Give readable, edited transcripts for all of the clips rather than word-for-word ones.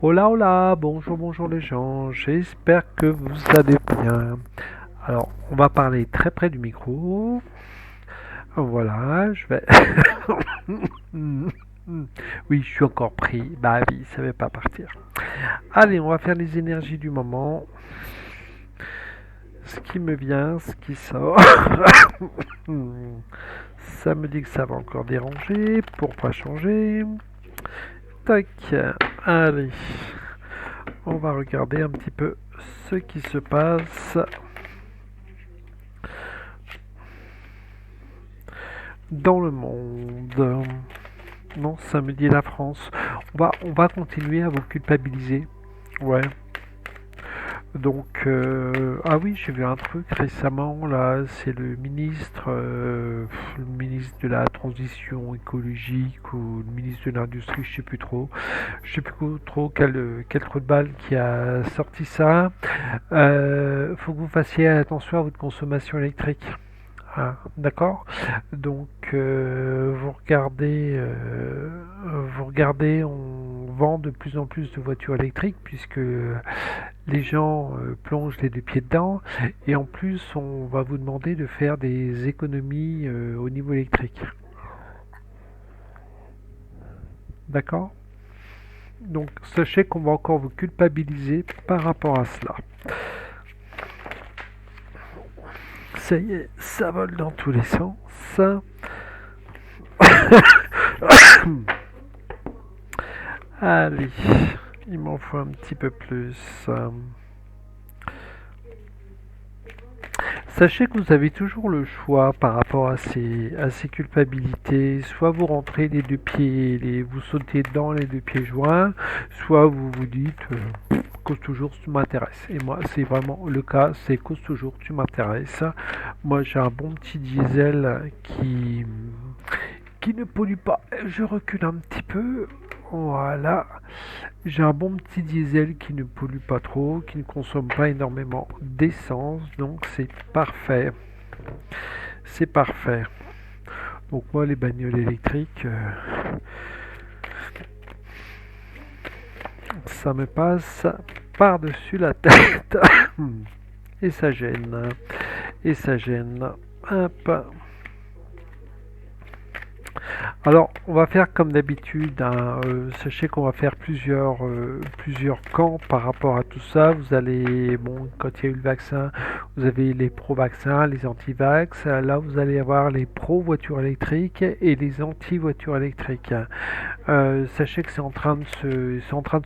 Hola, hola, bonjour, bonjour les gens, j'espère que vous allez bien. Alors, on va parler très près du micro. Voilà, je vais... Oui, je suis encore pris. Bah oui, ça ne va pas partir. Allez, on va faire les énergies du moment. Ce qui me vient, ce qui sort. Ça me dit que ça va encore déranger. Pourquoi changer? Tac, allez. On va regarder un petit peu ce qui se passe dans le monde. Non, ça me dit la France. On va continuer à vous culpabiliser. Ouais. Donc, ah oui, j'ai vu un truc récemment, là, c'est le ministre de la transition écologique ou le ministre de l'industrie, je sais plus trop. Je sais plus trop quel trou de balle qui a sorti ça. Faut que vous fassiez attention à votre consommation électrique. Ah, d'accord. Donc vous regardez, on vend de plus en plus de voitures électriques puisque les gens plongent les deux pieds dedans et en plus on va vous demander de faire des économies au niveau électrique. D'accord? Donc sachez qu'on va encore vous culpabiliser par rapport à cela. Ça y est, ça vole dans tous les sens. Allez, il m'en faut un petit peu plus. Sachez que vous avez toujours le choix par rapport à ces culpabilités. Soit vous rentrez les deux pieds, vous sautez dans les deux pieds joints, soit vous vous dites cause toujours tu m'intéresses. Et moi c'est vraiment le cas, c'est cause toujours tu m'intéresses. Moi j'ai un bon petit diesel qui ne pollue pas. Je recule un petit peu. Voilà. J'ai un bon petit diesel qui ne pollue pas trop, qui ne consomme pas énormément d'essence, donc c'est parfait. C'est parfait. Donc moi les bagnoles électriques, ça me passe par-dessus la tête. Et ça gêne. Et ça gêne. Hop. Alors, on va faire comme d'habitude, hein. Sachez qu'on va faire plusieurs camps par rapport à tout ça. Vous allez, bon, quand il y a eu le vaccin, vous avez les pro-vaccins, les anti-vax. Là, vous allez avoir les pro-voitures électriques et les anti-voitures électriques. Sachez que c'est en train de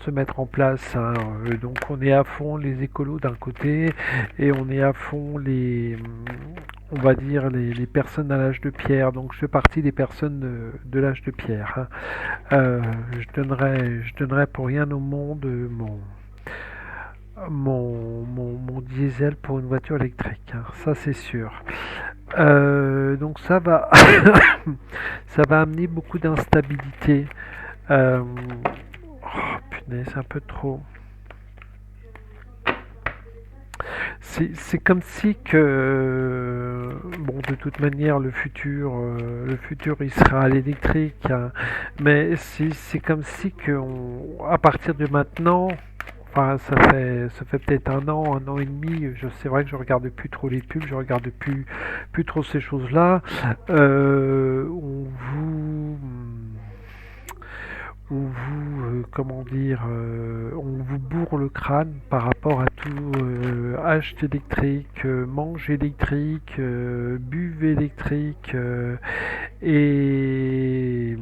se mettre en place, hein. Donc, on est à fond les écolos d'un côté et on est à fond on va dire les personnes à l'âge de pierre. Donc je fais partie des personnes de l'âge de pierre, hein. Je donnerais pour rien au monde mon diesel pour une voiture électrique, hein. Ça c'est sûr. Donc ça va, ça va amener beaucoup d'instabilité. Oh punaise, c'est un peu trop. C'est comme si que, bon, de toute manière, le futur, il sera à l'électrique, hein. Mais c'est comme si que, à partir de maintenant, enfin, ça fait peut-être un an et demi. C'est vrai que je regarde plus trop les pubs, je regarde plus trop ces choses-là. Comment dire, on vous bourre le crâne par rapport à tout, acte électrique, mange électrique, buve électrique, et,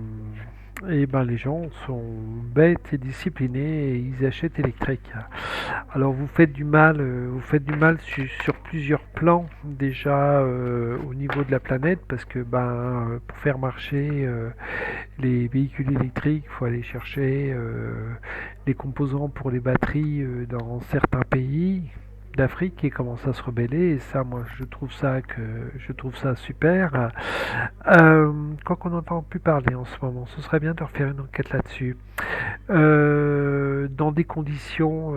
et ben les gens sont bêtes et disciplinés et ils achètent électrique. Alors vous faites du mal sur plusieurs plans déjà, au niveau de la planète parce que pour faire marcher les véhicules électriques, il faut aller chercher les composants pour les batteries dans certains pays. d'Afrique qui commencent à se rebeller, et ça, moi, je trouve ça super. Quoi qu'on n'entend plus parler en ce moment, ce serait bien de refaire une enquête là-dessus. Dans des conditions,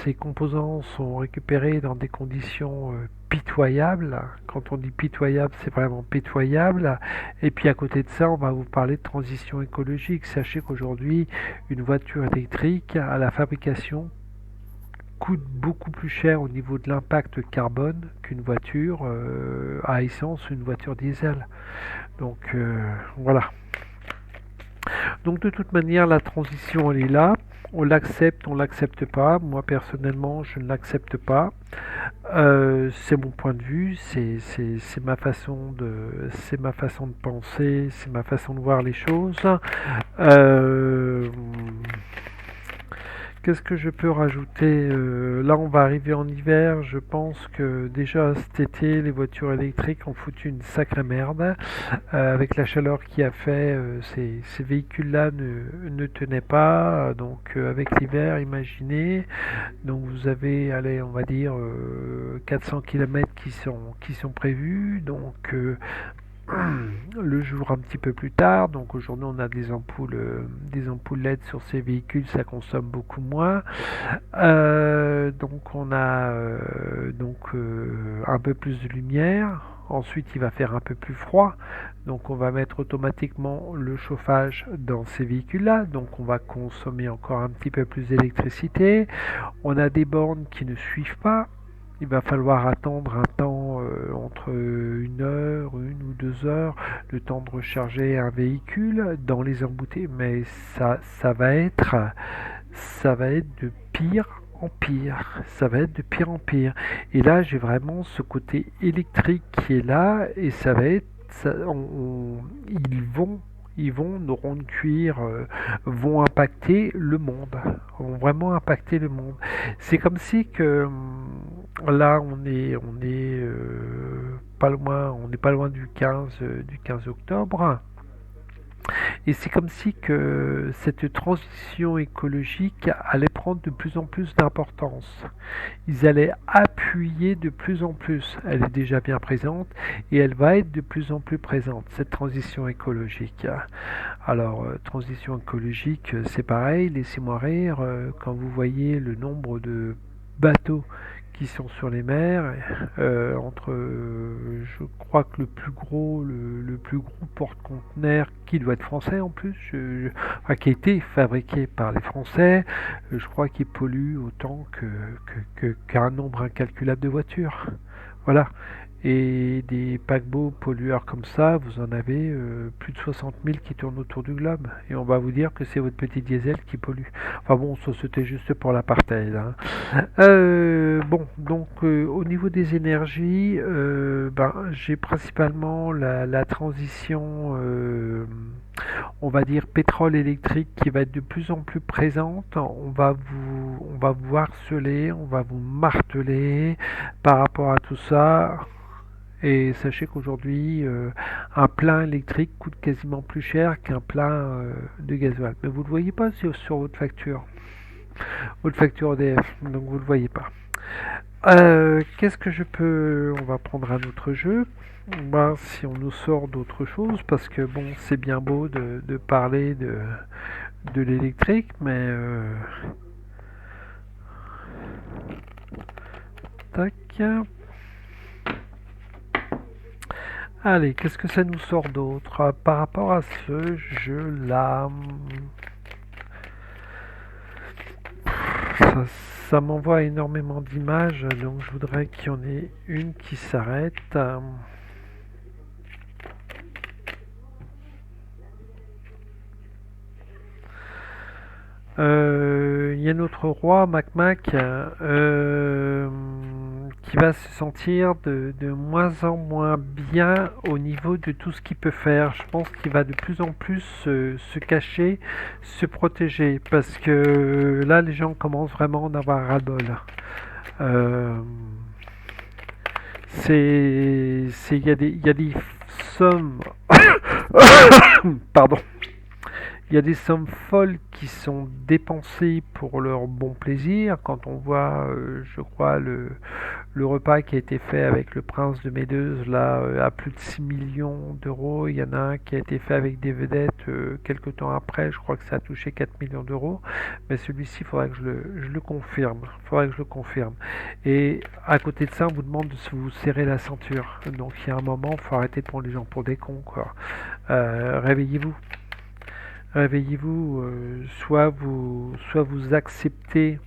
ces composants sont récupérés dans des conditions pitoyables. Quand on dit pitoyable, c'est vraiment pitoyable. Et puis à côté de ça, on va vous parler de transition écologique. Sachez qu'aujourd'hui, une voiture électrique à la fabrication coûte beaucoup plus cher au niveau de l'impact carbone qu'une voiture à essence ou une voiture diesel. Donc voilà. Donc de toute manière, la transition, elle est là. On l'accepte pas. Moi personnellement, je ne l'accepte pas. C'est mon point de vue, c'est ma façon de penser, c'est ma façon de voir les choses. Euh, Qu'est-ce que je peux rajouter? Là, on va arriver en hiver. Je pense que déjà cet été, les voitures électriques ont foutu une sacrée merde. Avec la chaleur qui a fait, ces véhicules-là ne tenaient pas. Donc, avec l'hiver, imaginez. Donc, vous avez, allez, on va dire 400 km qui sont prévus. Donc, le jour un petit peu plus tard. Donc aujourd'hui on a des ampoules LED sur ces véhicules, ça consomme beaucoup moins. Donc on a un peu plus de lumière. Ensuite il va faire un peu plus froid. Donc on va mettre automatiquement le chauffage dans ces véhicules-là. Donc on va consommer encore un petit peu plus d'électricité. On a des bornes qui ne suivent pas. Il va falloir attendre un temps entre 1 heure, 1 ou 2 heures, le temps de recharger un véhicule dans les embouteillages. Mais ça va être de pire en pire. Ça va être de pire en pire. Et là, j'ai vraiment ce côté électrique qui est là, et ça va être, ils vont, nos ronds de cuir vont impacter le monde, vont vraiment impacter le monde. C'est comme si que là on est pas loin, on n'est pas loin du 15 octobre. Et c'est comme si que cette transition écologique allait prendre de plus en plus d'importance. Ils allaient appuyer de plus en plus. Elle est déjà bien présente et elle va être de plus en plus présente, cette transition écologique. Alors, transition écologique, c'est pareil, laissez-moi rire, quand vous voyez le nombre de bateaux qui sont sur les mers, je crois que le plus gros porte-conteneur qui doit être français en plus, enfin, qui a été fabriqué par les Français, je crois qu'il pollue autant qu'un nombre incalculable de voitures. Voilà. Et des paquebots pollueurs comme ça, vous en avez plus de 60 000 qui tournent autour du globe. Et on va vous dire que c'est votre petit diesel qui pollue. Enfin bon, ça c'était juste pour l'apartheid, hein. Bon, donc au niveau des énergies, j'ai principalement la transition, on va dire pétrole électrique qui va être de plus en plus présente. On va vous harceler, on va vous marteler par rapport à tout ça. Et sachez qu'aujourd'hui, un plein électrique coûte quasiment plus cher qu'un plein de gasoil. Mais vous ne le voyez pas sur votre facture EDF, donc vous ne le voyez pas. Qu'est-ce que je peux... On va prendre un autre jeu. Si on nous sort d'autres choses, parce que bon, c'est bien beau de parler de l'électrique, mais... Tac. Allez, qu'est-ce que ça nous sort d'autre par rapport à ce jeu-là? Ça m'envoie énormément d'images, donc je voudrais qu'il y en ait une qui s'arrête. Il y a notre roi Mac qui va se sentir de moins en moins bien au niveau de tout ce qu'il peut faire. Je pense qu'il va de plus en plus se cacher, se protéger, parce que là les gens commencent vraiment à en avoir ras-le-bol. Il y a des sommes, pardon, Il y a des sommes folles qui sont dépensées pour leur bon plaisir. Quand on voit, je crois, le repas qui a été fait avec le prince de Méduse, là, à plus de 6 millions d'euros. Il y en a un qui a été fait avec des vedettes quelques temps après. Je crois que ça a touché 4 millions d'euros. Mais celui-ci, il faudrait que je le confirme. Faudrait que je le confirme. Et à côté de ça, on vous demande de vous serrer la ceinture. Donc il y a un moment, il faut arrêter de prendre les gens pour des cons, quoi. Réveillez-vous. Réveillez-vous, soit vous acceptez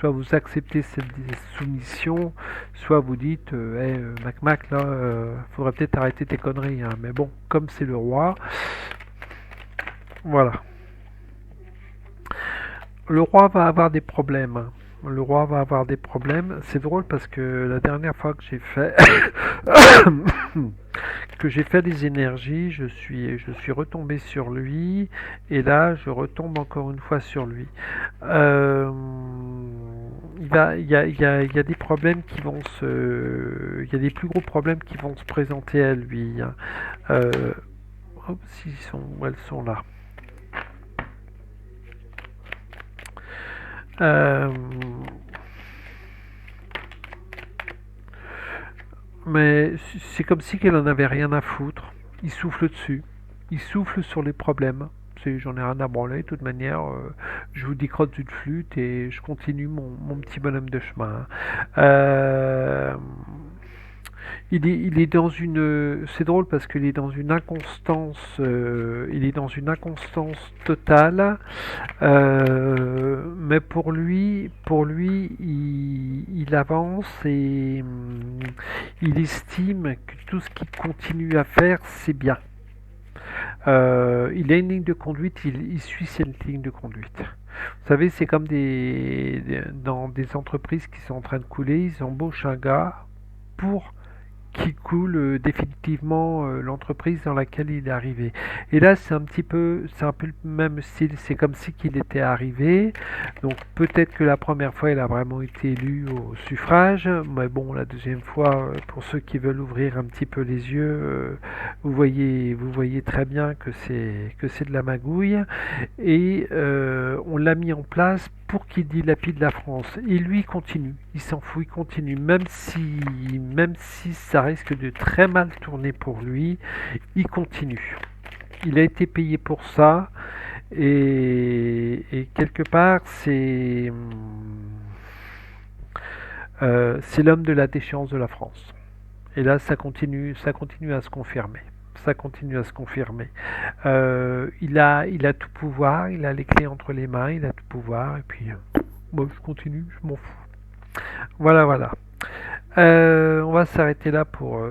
cette soumission, soit vous dites, hey, Mac, là, faudrait peut-être arrêter tes conneries, hein. Mais bon, comme c'est le roi, voilà. Le roi va avoir des problèmes. Le roi va avoir des problèmes. C'est drôle parce que la dernière fois que j'ai fait que j'ai fait des énergies, je suis retombé sur lui et là je retombe encore une fois sur lui. Euh, il y a des problèmes qui vont il y a des plus gros problèmes qui vont se présenter à lui, hein. Euh, hop, elles sont là. Euh, mais c'est comme si qu'elle en avait rien à foutre. Il souffle dessus. Il souffle sur les problèmes. J'en ai rien à branler. De toute manière, je vous décrotte d'une flûte et je continue mon petit bonhomme de chemin. Euh, il est dans une. C'est drôle parce qu'il est dans une inconstance. Il est dans une inconstance totale. Mais pour lui, il avance et il estime que tout ce qu'il continue à faire, c'est bien. Il a une ligne de conduite, il suit cette ligne de conduite. Vous savez, c'est comme dans des entreprises qui sont en train de couler, ils embauchent un gars pour qui coule définitivement l'entreprise dans laquelle il est arrivé. Et là, c'est un peu le même style. C'est comme si qu'il était arrivé. Donc peut-être que la première fois, il a vraiment été élu au suffrage, mais bon, la deuxième fois, pour ceux qui veulent ouvrir un petit peu les yeux, vous voyez très bien que c'est de la magouille. Et on l'a mis en place pour qu'il dilapide la France. Et lui, il continue. Il s'en fout, il continue. Même si ça risque de très mal tourner pour lui, il continue. Il a été payé pour ça. Et quelque part, c'est l'homme de la déchéance de la France. Et là, ça continue à se confirmer. Ça continue à se confirmer. Il a tout pouvoir, il a les clés entre les mains, il a tout pouvoir, et puis moi je continue, je m'en fous. Voilà, voilà. On va s'arrêter là pour,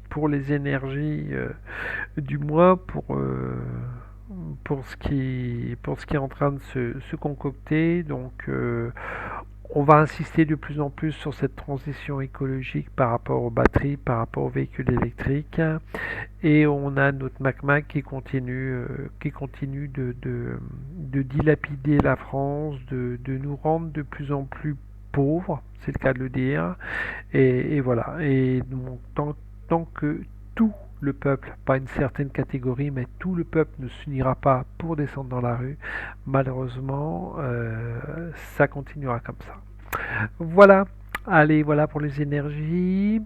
pour les énergies du mois, pour ce qui est en train de se concocter. Donc, on va insister de plus en plus sur cette transition écologique par rapport aux batteries, par rapport aux véhicules électriques. Et on a notre MacMac qui continue de dilapider la France, de nous rendre de plus en plus pauvres, c'est le cas de le dire. Et voilà. Et donc, tant que tout le peuple, pas une certaine catégorie, mais tout le peuple ne s'unira pas pour descendre dans la rue, malheureusement, ça continuera comme ça. Voilà. Allez, voilà pour les énergies.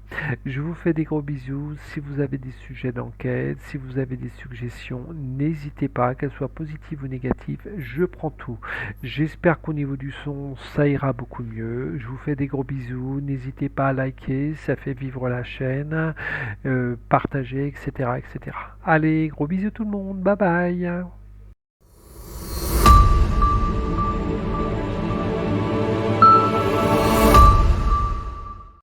Je vous fais des gros bisous. Si vous avez des sujets d'enquête, si vous avez des suggestions, n'hésitez pas, qu'elles soient positives ou négatives, je prends tout. J'espère qu'au niveau du son, ça ira beaucoup mieux. Je vous fais des gros bisous. N'hésitez pas à liker, ça fait vivre la chaîne, partager, etc., etc. Allez, gros bisous tout le monde. Bye bye.